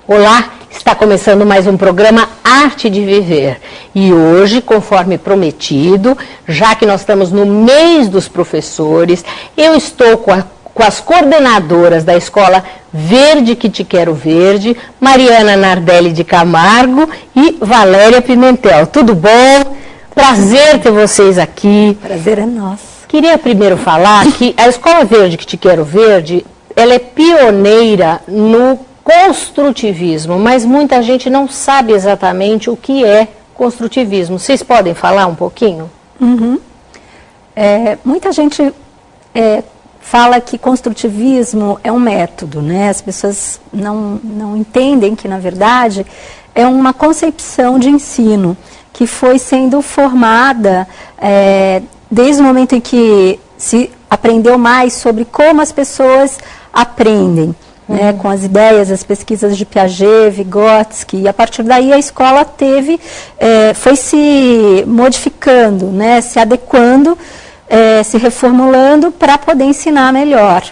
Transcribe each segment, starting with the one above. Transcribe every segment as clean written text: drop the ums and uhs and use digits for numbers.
Olá, está começando mais um programa Arte de Viver. E hoje, conforme prometido, já que nós estamos no mês dos professores, eu estou com as coordenadoras da Escola Verde que Te Quero Verde, Mariana Nardelli de Camargo e Valéria Pimentel. Tudo bom? Prazer ter vocês aqui. Prazer é nosso. Queria primeiro falar que a Escola Verde que Te Quero Verde, ela é pioneira no construtivismo, mas muita gente não sabe exatamente o que é construtivismo. Vocês podem falar um pouquinho? Muita gente fala que construtivismo é um método, né? As pessoas não entendem que, na verdade, é uma concepção de ensino que foi sendo formada desde o momento em que se aprendeu mais sobre como as pessoas aprendem. Né, com as ideias, as pesquisas de Piaget, Vygotsky, e a partir daí a escola foi se modificando, né, se adequando, se reformulando para poder ensinar melhor.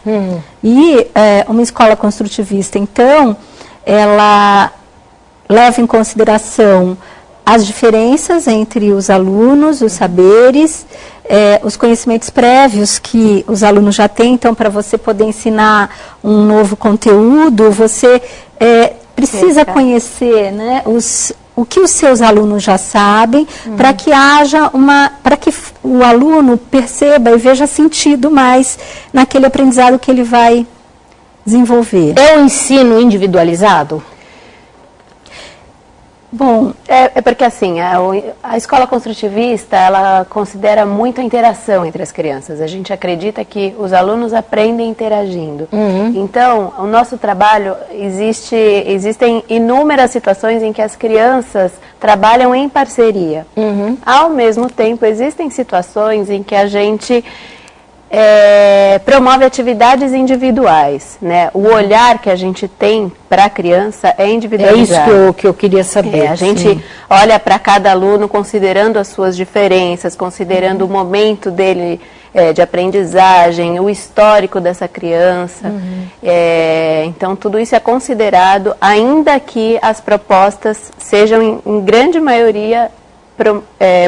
E uma escola construtivista, então, ela leva em consideração as diferenças entre os alunos, os saberes, os conhecimentos prévios que os alunos já têm. Então, para você poder ensinar um novo conteúdo, você precisa conhecer, né, o que os seus alunos já sabem, para que para que o aluno perceba e veja sentido mais naquele aprendizado que ele vai desenvolver. É um ensino individualizado? Bom, é porque assim, a escola construtivista, ela considera muito a interação entre as crianças. A gente acredita que os alunos aprendem interagindo. Então, o nosso trabalho, existem inúmeras situações em que as crianças trabalham em parceria. Ao mesmo tempo, existem situações em que a gente promove atividades individuais, né? O olhar que a gente tem para a criança é individualizado. É isso que eu queria saber. A gente olha para cada aluno considerando as suas diferenças, considerando o momento dele de aprendizagem, o histórico dessa criança. Então, tudo isso é considerado, ainda que as propostas sejam, em grande maioria,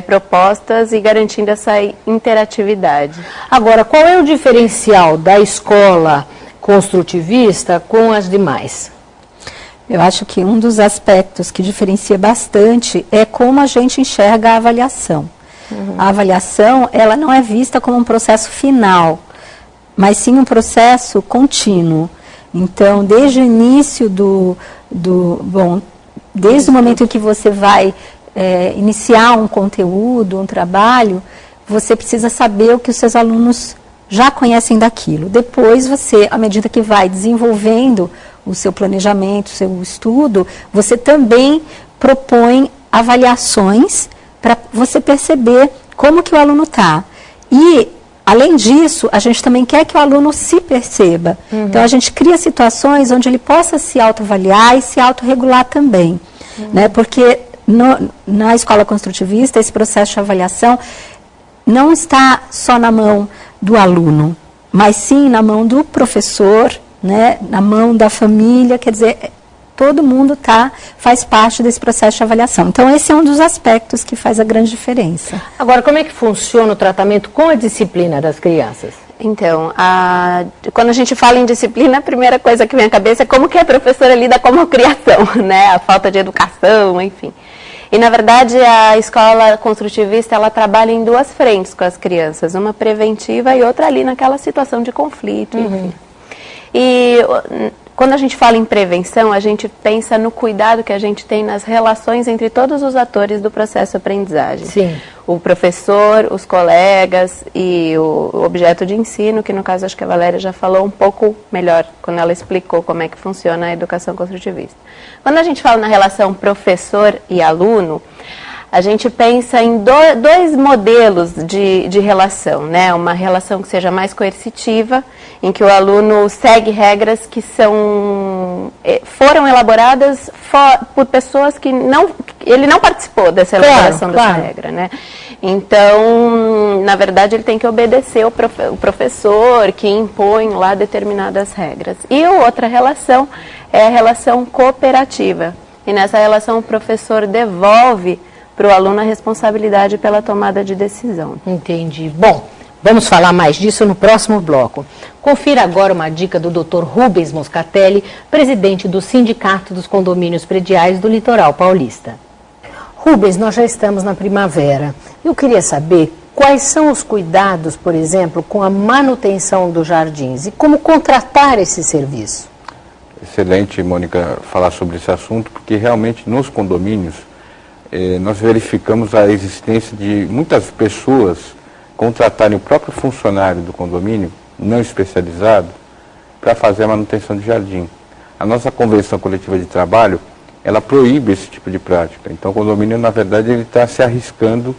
propostas e garantindo essa interatividade. Agora, qual é o diferencial da escola construtivista com as demais? Eu acho que um dos aspectos que diferencia bastante é como a gente enxerga a avaliação. A avaliação, ela não é vista como um processo final, mas sim um processo contínuo. Então, desde o início desde o momento em que você vai iniciar um conteúdo, um trabalho, você precisa saber o que os seus alunos já conhecem daquilo. Depois você, à medida que vai desenvolvendo o seu planejamento, o seu estudo, você também propõe avaliações para você perceber como que o aluno está. E, além disso, a gente também quer que o aluno se perceba. Então, a gente cria situações onde ele possa se autoavaliar e se autorregular também. Né? Porque na escola construtivista, esse processo de avaliação não está só na mão do aluno, mas sim na mão do professor, né, na mão da família, quer dizer, todo mundo faz parte desse processo de avaliação. Então, esse é um dos aspectos que faz a grande diferença. Agora, como é que funciona o tratamento com a disciplina das crianças? Então, quando a gente fala em disciplina, a primeira coisa que vem à cabeça é como que a professora lida com a criação, né, a falta de educação, enfim. E, na verdade, a escola construtivista, ela trabalha em duas frentes com as crianças, uma preventiva e outra ali naquela situação de conflito, enfim. E quando a gente fala em prevenção, a gente pensa no cuidado que a gente tem nas relações entre todos os atores do processo de aprendizagem. Sim. O professor, os colegas e o objeto de ensino, que no caso acho que a Valéria já falou um pouco melhor quando ela explicou como é que funciona a educação construtivista. Quando a gente fala na relação professor e aluno, a gente pensa em dois modelos de relação, né? Uma relação que seja mais coercitiva, em que o aluno segue regras que foram elaboradas por pessoas que ele não participou dessa elaboração dessa regra, né? Então, na verdade, ele tem que obedecer o professor que impõe lá determinadas regras. E outra relação é a relação cooperativa. E nessa relação o professor devolve para o aluno a responsabilidade pela tomada de decisão. Entendi. Bom, vamos falar mais disso no próximo bloco. Confira agora uma dica do Dr. Rubens Moscatelli, presidente do Sindicato dos Condomínios Prediais do Litoral Paulista. Rubens, nós já estamos na primavera. Eu queria saber quais são os cuidados, por exemplo, com a manutenção dos jardins e como contratar esse serviço. Excelente, Mônica, falar sobre esse assunto, porque realmente nos condomínios nós verificamos a existência de muitas pessoas contratarem o próprio funcionário do condomínio, não especializado, para fazer a manutenção de jardim. A nossa convenção coletiva de trabalho, ela proíbe esse tipo de prática. Então o condomínio, na verdade, ele está se arriscando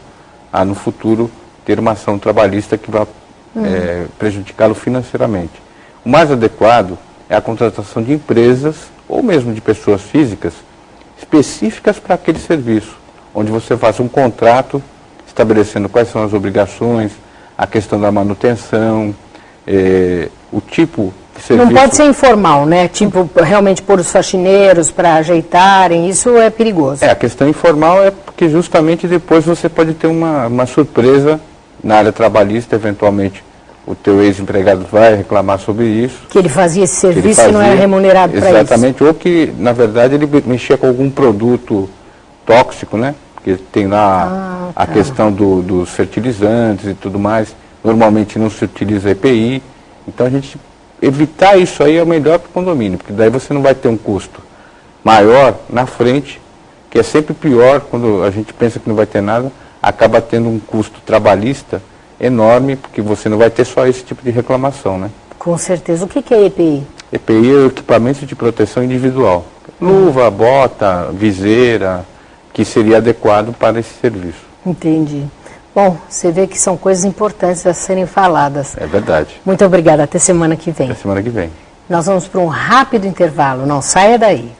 a, no futuro, ter uma ação trabalhista que vai prejudicá-lo financeiramente. O mais adequado é a contratação de empresas, ou mesmo de pessoas físicas, específicas para aquele serviço, onde você faça um contrato estabelecendo quais são as obrigações, a questão da manutenção, o tipo de serviço. Não pode ser informal, né? Tipo, realmente pôr os faxineiros para ajeitarem, isso é perigoso. A questão informal é porque justamente depois você pode ter uma surpresa na área trabalhista, eventualmente o teu ex-empregado vai reclamar sobre isso. Que ele fazia esse serviço e não era remunerado para isso. Exatamente, ou que, na verdade, ele mexia com algum produto tóxico, né? Porque tem lá a questão dos fertilizantes e tudo mais. Normalmente não se utiliza EPI. Então, a gente evitar isso aí é o melhor para o condomínio, porque daí você não vai ter um custo maior na frente, que é sempre pior quando a gente pensa que não vai ter nada, acaba tendo um custo trabalhista enorme, porque você não vai ter só esse tipo de reclamação, né? Com certeza. O que é EPI? EPI é o equipamento de proteção individual. Luva, bota, viseira, que seria adequado para esse serviço. Entendi. Bom, você vê que são coisas importantes a serem faladas. É verdade. Muito obrigada. Até semana que vem. Até semana que vem. Nós vamos para um rápido intervalo. Não saia daí.